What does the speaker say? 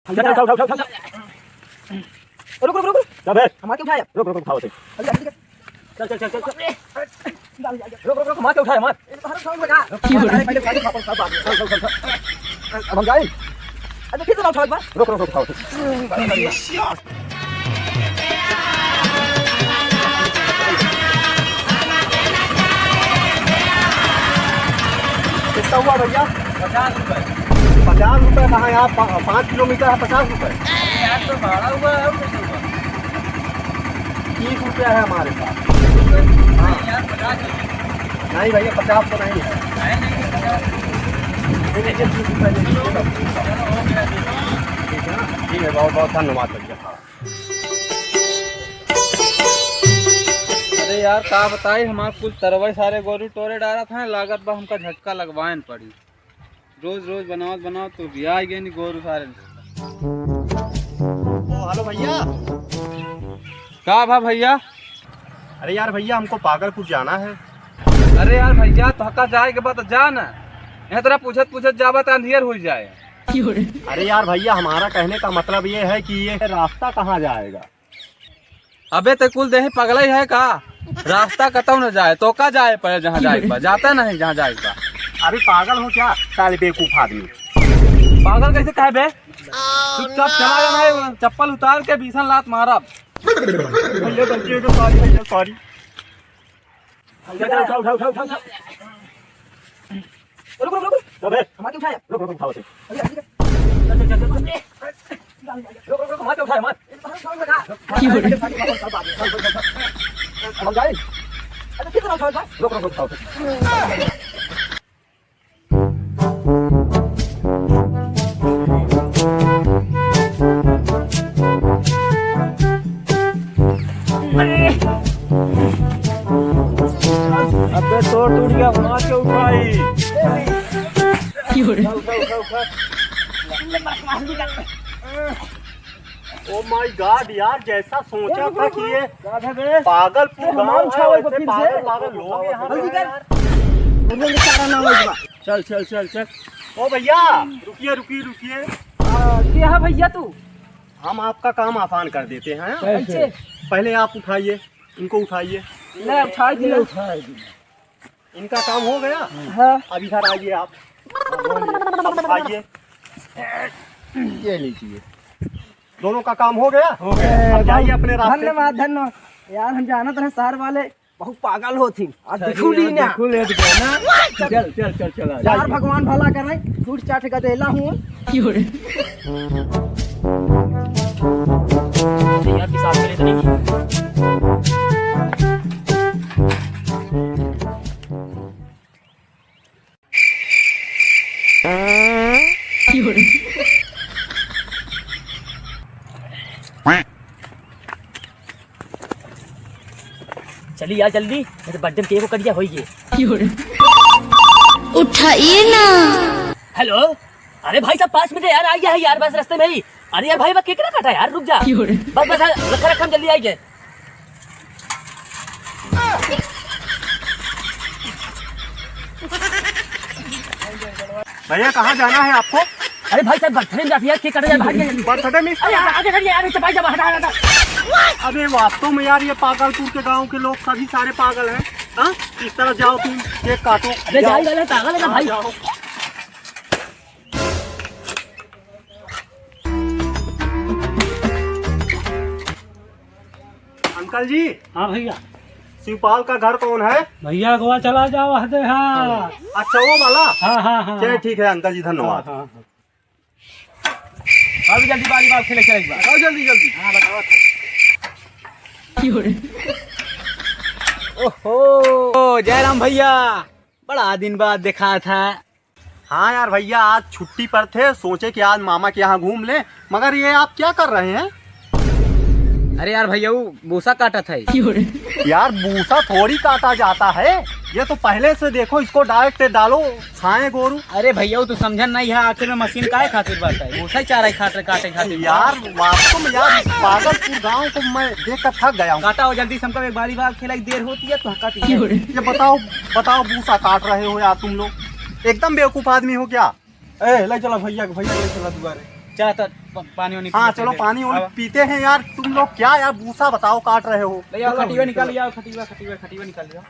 रुक रुक रुक कब है? हमारे उठाया रुक रुक उठाओ से। चल चल चल चल रुक रुक रुक मार के उठाए मार। पहले गाड़ी वापस सब आ गया अब हम जाए। अरे फिर तो उठा एक बार रुक रुक रुक उठाओ से। कितना हुआ भैया? 50 रुपए। 50 रुपए कहाँ? यहाँ 5 किलोमीटर है 50 रुपए। यार तो भाड़ा हुआ है 30 रुपया है हमारे पास। हाँ यार 50 नहीं भैया 50 तो नहीं है। देखिए 30 रुपये दे दीजिएगा। ठीक है ना? ठीक है, बहुत बहुत धन्यवाद भैया। अरे यार का बताई हमारे कुल तरवे सारे गोरू टोरे डाला था लागत बा हमका झटका लगवाएन पड़ी। रोज रोज बनाओ तो भी आ गए नहीं गोरू सारे। हेलो भैया। का भा भैया? अरे यार भैया हमको पागलपुर जाना है। अरे यार भैया तो हका जाए के बाद जा ना, यहाँ तरह पूछत जाबा तो अंधियर हो जाए। अरे यार भैया हमारा कहने का मतलब ये है कि ये रास्ता कहाँ जाएगा? अबे ते कुल देहे पगला ही है का? रास्ता कतौ न जाए तो का जाए पर जहाँ जाए जाता नहीं जहाँ जाए का। अरे पागल हो क्या साले बेवकूफ आदमी? पागल कैसे कहे बे? चुपचाप चला जाना, चप्पल उतार के भीषण लात मारा। भैया गलती हो गई, सॉरी भैया सॉरी। रुक रुक रुक कब है? हमारे उठाया रुक रुक उठाओ से। चल चल चल रुक रुक रुक मार के उठाए मार। हम जाए अरे फिर तो उठा एक बार रुक रुक उठाओ से। अबे तोड़ टूट गया, मार के उठाई। ओ माय गॉड यार, जैसा सोचा था कि ये पागलपुर गाँव है वैसे पागल पागल लोग यहाँ पे। चल चल चल चल। ओ भैया रुकिए रुकिए रुकिए। क्या है भैया तू? हम आपका काम आसान कर देते हैं। कैसे? पहले आप उठाइए, इनको उठाइए। ले उठा दिया इनका काम हो गया। हाँ अब इधर आइए आप। अब आइए, ये लीजिए। दोनों का काम हो गया। अब जाइए अपने रास्ते। धन्यवाद धन्यवाद यार, हम जानत रहे शहर वाले बहुत पागल होती। आज देखू ली ना चल चल चल चल। यार भगवान भला कर रहे, छूट चाट गदेला हूँ यार की साथ करे तो नहीं। चलिए यार जल्दी, मेरे बर्थडे में केक को कटिया होइए। उठाइए ना। हेलो, अरे भाई साहब 5 मिनट यार, आ गया है यार बस रास्ते में ही। अरे यार भाई बस केक ना काटा यार, रुक जा बस बस रखा रखा, हम जल्दी आइए। भैया कहाँ जाना है आपको? अरे भाई साहब बर्थडे में जाती है, केक काटा जाए, भाग जाइए। बर्थडे में? अरे यार आगे हटिए यार, नीचे भाई साहब हटा हटा। अबे वास्तव में यार ये पागलपुर के गांव के लोग सभी सारे पागल हैं। हाँ इस तरह जाओ तुम केक काटो। अरे जाओ जाओ पागल है ना भाई। जाओ। अंकल जी। हाँ भैया। शिवपाल का घर कौन है? भैया गोवा चला जाओ हदे। हाँ अच्छा वो वाला। हाँ हाँ हाँ। चलिए ठीक है अंकल जी, धन्यवाद। हाँ, हाँ। अभी जल्दी बारी बात खेले खेले बताओ जल्दी जल्दी। हाँ बताओ। ओहो जयराम भैया, बड़ा दिन बाद देखा था। हाँ यार भैया आज छुट्टी पर थे, सोचे कि आज मामा के यहाँ घूम ले, मगर ये आप क्या कर रहे हैं? अरे यार भैया वो भूसा काटा था। यार भूसा थोड़ी काटा जाता है, ये तो पहले से देखो, इसको डायरेक्ट डालो खाए गोरू। अरे भैया वो तो समझन नहीं है, आखिर में मशीन काहे खातिर बात है, भूसा ही चारा काटे खातिर। यार वास्तव में यार इस पागलपुर गाँव को मैं देख कर थक गया हूँ। काटा हो जल्दी, समका एक बारी बार खेला देर होती है तो हकाती है। ये बताओ बताओ भूसा काट रहे हो यार तुम लोग, एकदम बेवकूफ आदमी हो क्या? ए ले चला भैया ले चला दोबारा। चाह तो पानी वानी हाँ चलो पानी वानी पीते हैं यार। तुम लोग क्या यार भूसा बताओ काट रहे हो। ले आओ खटीवा निकाल, ले आओ खटीवा निकाल ले आओ।